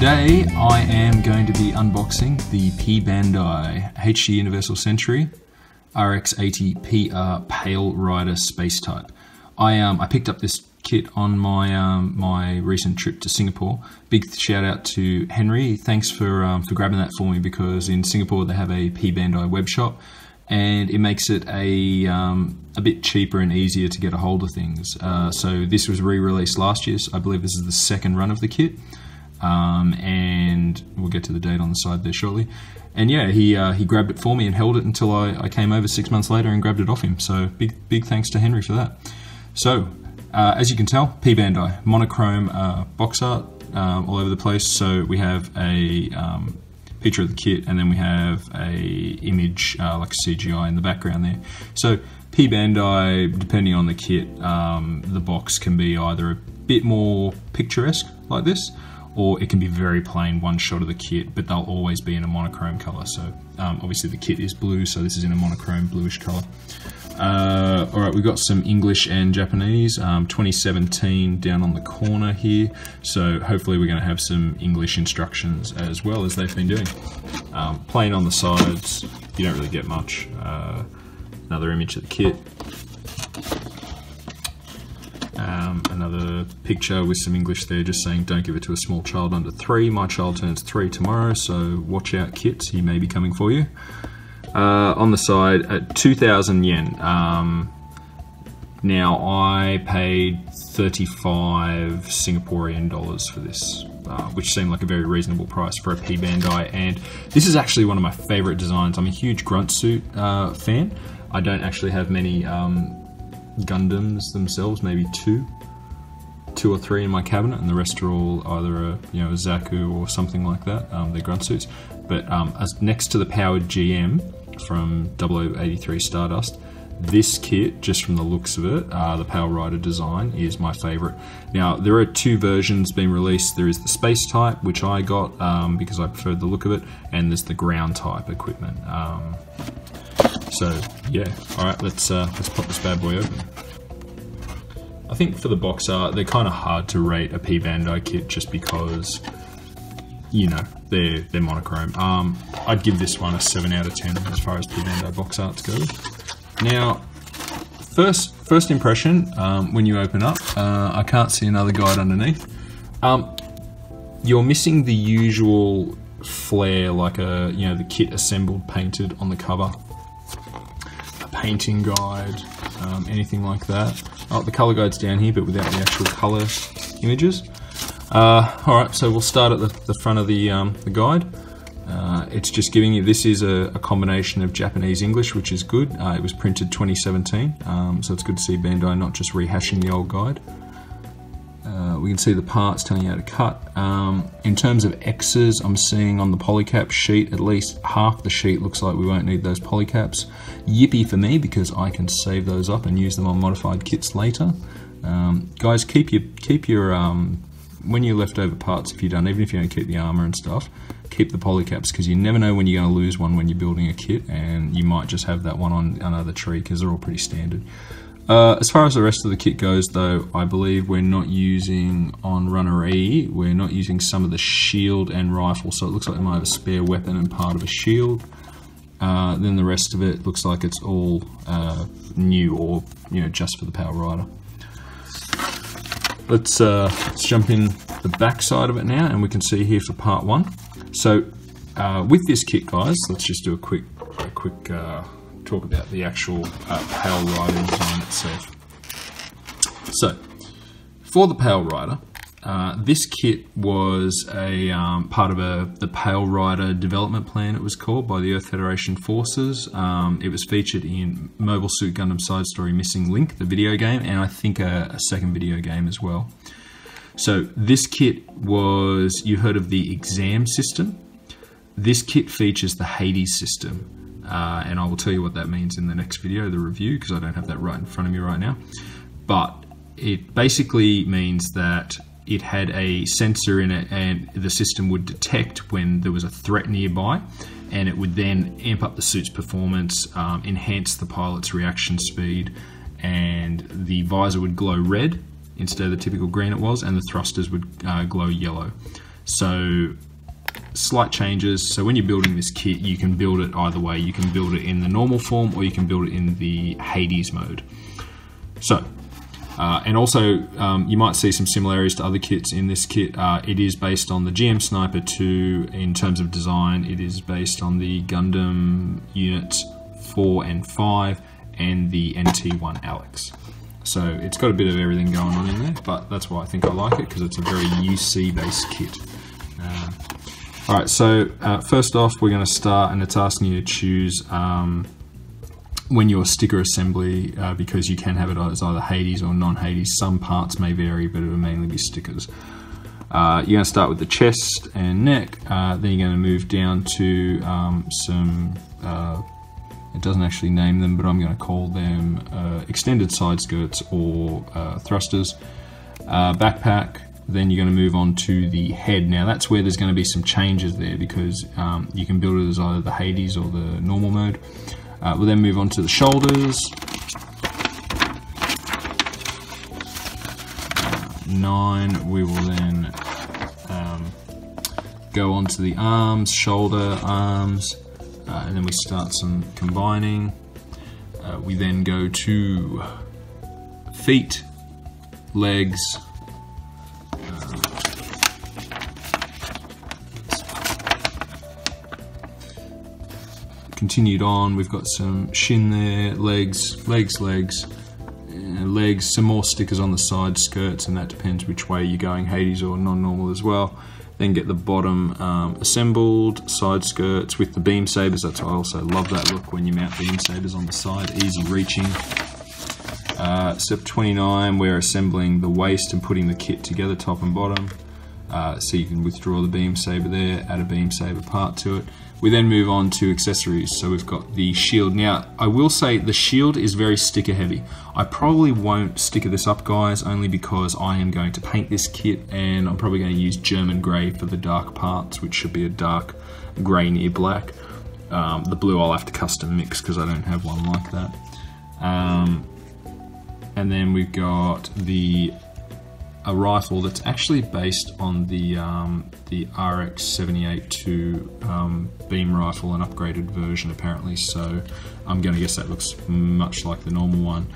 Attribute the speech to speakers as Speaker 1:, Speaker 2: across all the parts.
Speaker 1: Today I am going to be unboxing the Bandai HD Universal Century RX-80PR Pale Rider Space Type. I picked up this kit on my recent trip to Singapore. Big shout out to Henry. Thanks for grabbing that for me, because in Singapore they have a Bandai web shop, and it makes it a bit cheaper and easier to get a hold of things. So this was re-released last year, so I believe this is the second run of the kit. And we'll get to the date on the side there shortly. And yeah, he grabbed it for me and held it until I came over 6 months later and grabbed it off him. So big thanks to Henry for that. So as you can tell, Bandai monochrome box art all over the place. So we have a picture of the kit, and then we have a image like a CGI in the background there. So Bandai, depending on the kit, the box can be either a bit more picturesque like this, or it can be very plain, one shot of the kit, but they'll always be in a monochrome color. So obviously the kit is blue, so this is in a monochrome bluish color. Alright, we've got some English and Japanese, 2017 down on the corner here, so hopefully we're going to have some English instructions as well, as they've been doing. Plain on the sides, you don't really get much. Another image of the kit. Another picture with some English there, just saying don't give it to a small child under 3. My child turns 3 tomorrow, so watch out kids, he may be coming for you. On the side, at 2,000 yen. Now I paid 35 Singaporean dollars for this, which seemed like a very reasonable price for a Bandai, and this is actually one of my favorite designs. I'm a huge grunt suit fan. I don't actually have many Gundams themselves, maybe two or three in my cabinet, and the rest are all either a Zaku or something like that. They're grunt suits. But as next to the powered GM from 0083 Stardust, this kit, just from the looks of it, the Pale Rider design, is my favorite. Now there are 2 versions being released. There is the space type, which I got because I preferred the look of it, and there's the ground type equipment. So yeah, all right, let's pop this bad boy open. I think for the box art, they're kind of hard to rate a Bandai kit, just because, they're monochrome. I'd give this one a 7 out of 10 as far as Bandai box arts go. Now, first impression, when you open up, I can't see another guide underneath. You're missing the usual flair, like the kit assembled, painted on the cover. Painting guide, anything like that. Oh, the color guide's down here, but without the actual color images. Alright, so we'll start at the front of the guide. It's just giving you, this is a combination of Japanese English, which is good. It was printed 2017, so it's good to see Bandai not just rehashing the old guide. We can see the parts telling you how to cut. In terms of X's, I'm seeing on the polycap sheet, at least half the sheet looks like we won't need those polycaps. Yippee for me, because I can save those up and use them on modified kits later. Guys, keep your when you're leftover parts, if you're done, even if you don't keep the armor and stuff, keep the polycaps, because you never know when you're going to lose one when you're building a kit, and you might just have that one on another tree, because they're all pretty standard. As far as the rest of the kit goes, though, I believe we're not using, on Runner E, we're not using some of the shield and rifle, so it looks like we might have a spare weapon and part of a shield. Then the rest of it looks like it's all new, or just for the Pale Rider. Let's jump in the back side of it now, and we can see here for part 1. So with this kit, guys, let's just do a quick talk about the actual Pale Rider design itself. So, for the Pale Rider, this kit was a part of the Pale Rider development plan, it was called, by the Earth Federation Forces. It was featured in Mobile Suit Gundam Side Story Missing Link, the video game, and I think a second video game as well. So this kit was, you heard of the exam system? This kit features the Hades system. And I will tell you what that means in the next video, the review, because I don't have that right in front of me right now. But it basically means that it had a sensor in it, and the system would detect when there was a threat nearby, and it would then amp up the suit's performance, enhance the pilot's reaction speed, and the visor would glow red instead of the typical green it was, and the thrusters would glow yellow. So slight changes. So when you're building this kit, you can build it either way. You can build it in the normal form, or you can build it in the Hades mode. So, and also you might see some similarities to other kits in this kit. It is based on the GM Sniper 2 in terms of design. It is based on the Gundam units 4 and 5 and the NT1 Alex. So it's got a bit of everything going on in there, but that's why I think I like it, because it's a very UC based kit. Alright, so first off we're going to start, and it's asking you to choose when your sticker assembly, because you can have it as either Hades or non-Hades. Some parts may vary, but it will mainly be stickers. You're going to start with the chest and neck, then you're going to move down to some, it doesn't actually name them, but I'm going to call them extended side skirts or thrusters, backpack. Then you're going to move on to the head. Now that's where there's going to be some changes there, because you can build it as either the Hades or the normal mode. We'll then move on to the shoulders. 9, we will then go on to the arms, shoulder, arms, and then we start some combining. We then go to feet, legs, continued on, we've got some shin there, legs, some more stickers on the side skirts, and that depends which way you're going, Hades or non-normal as well. Then get the bottom assembled, side skirts with the beam sabers. That's why I also love that look when you mount beam sabers on the side, easy reaching. Step 29, we're assembling the waist and putting the kit together, top and bottom. So you can withdraw the beam saber there, add a beam saber part to it. We then move on to accessories. So we've got the shield. Now, I will say the shield is very sticker heavy. I probably won't sticker this up, guys, only because I am going to paint this kit, and I'm probably going to use German grey for the dark parts, which should be a dark grey near black. The blue I'll have to custom mix because I don't have one like that. And then we've got a rifle that's actually based on the RX-80PR beam rifle, an upgraded version apparently, so I'm going to guess that looks much like the normal one.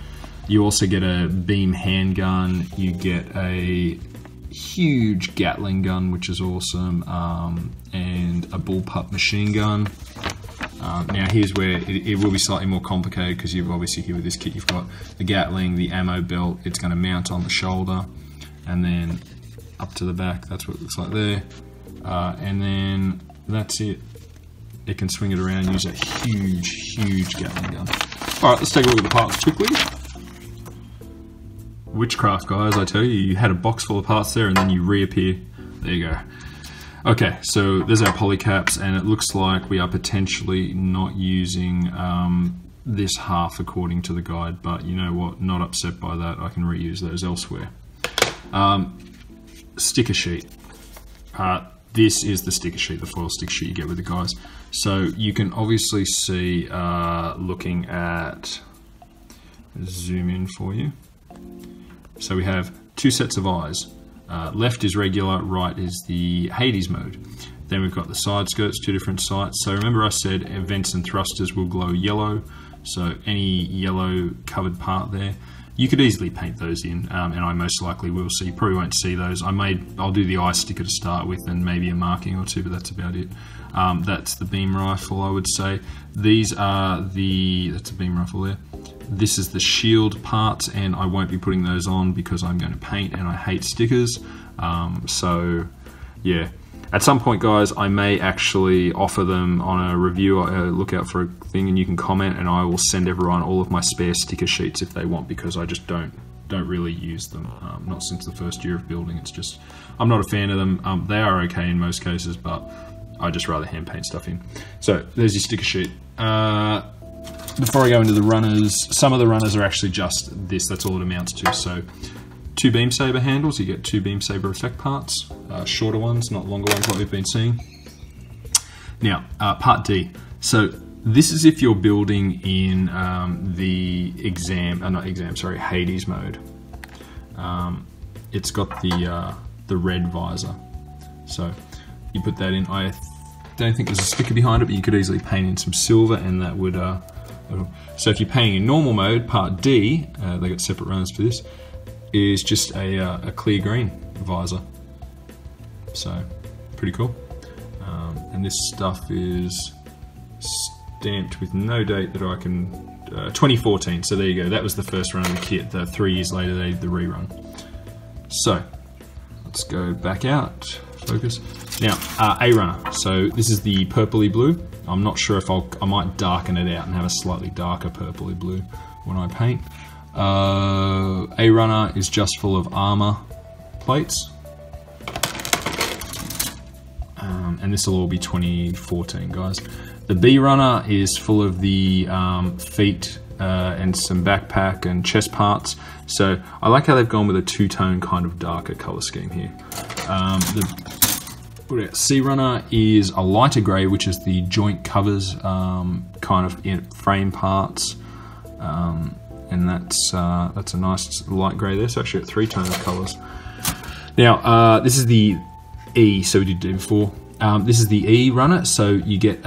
Speaker 1: You also get a beam handgun, you get a huge Gatling gun, which is awesome, and a bullpup machine gun. Now here's where it will be slightly more complicated, because you've obviously here with this kit you've got the Gatling, the ammo belt, it's going to mount on the shoulder, and then up to the back, that's what it looks like there, and then that's it. It can swing it around, use a huge Gatling gun. Alright, let's take a look at the parts quickly. Witchcraft, guys, I tell you, you had a box full of parts there and then you reappear. There you go. Okay, so there's our polycaps, and it looks like we are potentially not using this half according to the guide, but you know what, not upset by that, I can reuse those elsewhere. Sticker sheet. This is the sticker sheet, the foil sticker sheet you get with the guys. So you can obviously see, looking at, zoom in for you. So we have two sets of eyes. Left is regular, right is the Hades mode. Then we've got the side skirts, two different sights. So remember I said vents and thrusters will glow yellow. So any yellow covered part there, you could easily paint those in, and I most likely will, so you probably won't see those. I'll do the eye sticker to start with and maybe a marking or two, but that's about it. That's the beam rifle, I would say. These are that's a beam rifle there. This is the shield parts, and I won't be putting those on because I'm going to paint and I hate stickers. So yeah. At some point, guys, I may actually offer them on a review. Look out for a thing, and you can comment, and I will send everyone all of my spare sticker sheets if they want, because I just don't really use them. Not since the first year of building. It's just I'm not a fan of them. They are okay in most cases, but I just rather hand paint stuff in. So there's your sticker sheet. Before I go into the runners, some of the runners are actually just this. That's all it amounts to. So 2 beam saber handles, you get 2 beam saber effect parts, shorter ones, not longer ones like we've been seeing. Now, part D. So this is if you're building in the Hades mode. It's got the red visor. So you put that in. I don't think there's a sticker behind it, but you could easily paint in some silver, and that would. So if you're painting in normal mode, part D, they got separate runners for this, is just a clear green visor. So pretty cool. And this stuff is stamped with no date that I can. 2014. So there you go. That was the first run of the kit. 3 years later, they did the rerun. So let's go back out. Focus. Now, A runner. So this is the purpley blue. I'm not sure if I might darken it out and have a slightly darker purpley blue when I paint. A runner is just full of armor plates. And this will all be 2014, guys. The B runner is full of the feet and some backpack and chest parts. So I like how they've gone with a two-tone kind of darker color scheme here. The C runner is a lighter grey, which is the joint covers kind of frame parts, and that's a nice light grey there. So actually got 3 tone of colours. Now this is the E, so we did do before. This is the E runner, so you get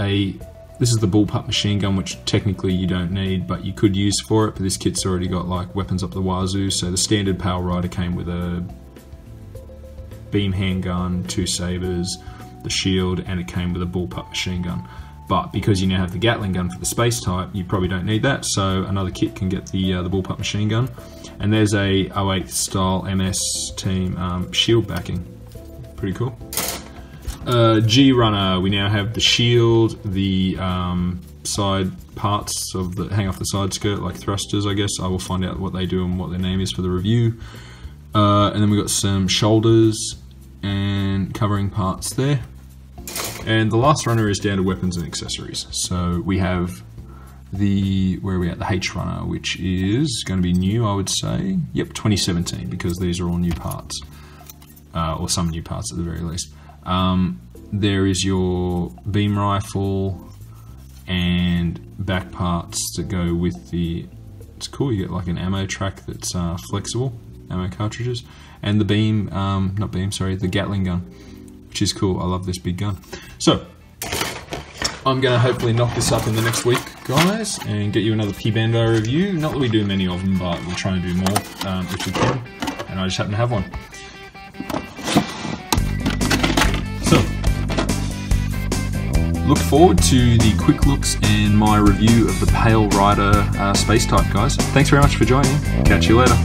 Speaker 1: this is the bullpup machine gun, which technically you don't need, but you could use for it. But this kit's already got like weapons up the wazoo. So the standard Pale Rider came with a beam handgun, 2 sabers, the shield, and it came with a bullpup machine gun. But because you now have the Gatling gun for the space type, you probably don't need that. So another kit can get the bullpup machine gun. And there's a 08 style MS team shield backing. Pretty cool. G runner, we now have the shield, the side parts of the hang off the side skirt, like thrusters, I guess. I will find out what they do and what their name is for the review. And then we've got some shoulders and covering parts there. And the last runner is down to weapons and accessories. So we have where are we at? The H runner, which is going to be new, I would say. Yep, 2017, because these are all new parts. Or some new parts at the very least. There is your beam rifle and back parts that go with the. It's cool. You get like an ammo track that's flexible, ammo cartridges, and the beam, the Gatling gun, which is cool. I love this big gun. So I'm gonna hopefully knock this up in the next week, guys, and get you another Bandai review. Not that we do many of them, but we'll try and do more if we can. And I just happen to have one. So, look forward to the quick looks and my review of the Pale Rider space type, guys. Thanks very much for joining. Catch you later.